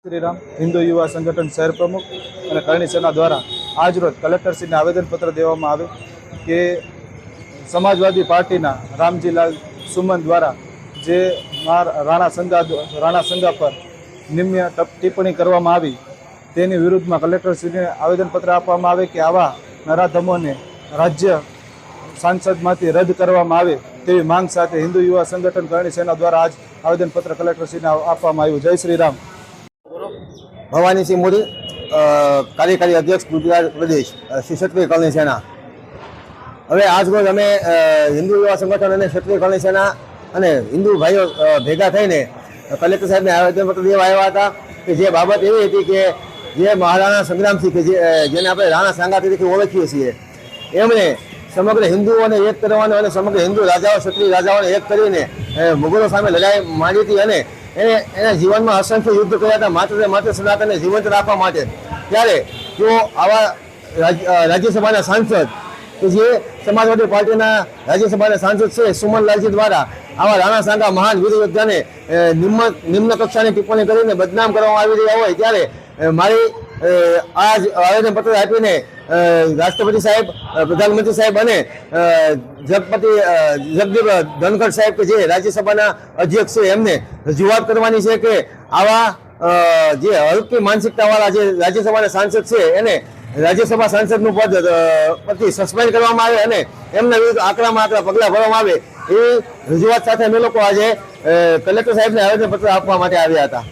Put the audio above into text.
श्रीराम हिंदू युवा संगठन शहर प्रमुख और करणी सेना द्वारा आज रोज कलेक्टरश्री ने आवेदनपत्र देवामां आव्युं के समाजवादी पार्टी रामजीलाल सुमन द्वारा जे राणा संघा पर निम्न टिप्पणी करवामां आवी तेनी विरुद्धमां कलेक्टरश्री ने आवेदनपत्र आपवामां आवे के आवा नराधमोने राज्य सांसदमांथी रद्द करवामां आवे तेवी मांग साथे हिंदू युवा संगठन करणी सेना द्वारा आज आवेदनपत्र कलेक्टरश्री ने आपवामां आव्युं। जय श्रीराम। भवानी सिंह मोदी कार्यकारी अध्यक्ष गुजरात प्रदेश श्री क्षत्रिय करणी सेना। हवे आज रोज अमे हिंदू युवा संगठन और क्षत्रिय करणी सेना और हिंदू भाईओ भेगा थईने कलेक्टर साहेब ने आवेदनपत्र देवा आव्या हता कि जे बाबत एवी हती के जे महाराणा संग्रामसिंह के जेने आपणे राणा सांगा तरीके ओळखीए छीए एमणे समग्र हिंदुओने एक करवानो અને समग्र हिंदू राजाओ क्षत्रिय राजाओने एक करीने मुगलो सामे लड़ाई मांडी हती અને एना जीवन में असंख्य युद्ध कर्या हता मात्र सनातन जीवंत राखवा माटे। त्यारे जो आवा राज्यसभा सांसद कि जे समाजवादी पार्टी राज्यसभा सांसद है सुमनलालजी द्वारा आवा राणा सांगा महान वीर योद्धा ने निम्न कक्षा की टिप्पणी करीने बदनाम करवामां आवी रह्या होय त्यारे मारी आज आवेदनपत्र आपीने राष्ट्रपति साहेब प्रधानमंत्री साहेब और जगदीप धनखड़ साहेब के जे राज्यसभा अध्यक्ष है एमने रजूआत करवानी है कि आवा जे हल्की मानसिकता वाला जे राज्यसभा सांसद है एने राज्यसभा सांसद नु पद परथी सस्पेन्ड करवामां आवे अने एमना विरुद्ध आकरामां आकरा पगला भरवामां आवे ए रजूआत साथे अमे लोको आज कलेक्टर साहेब ने आवेदनपत्र आपवा माटे आव्या हता।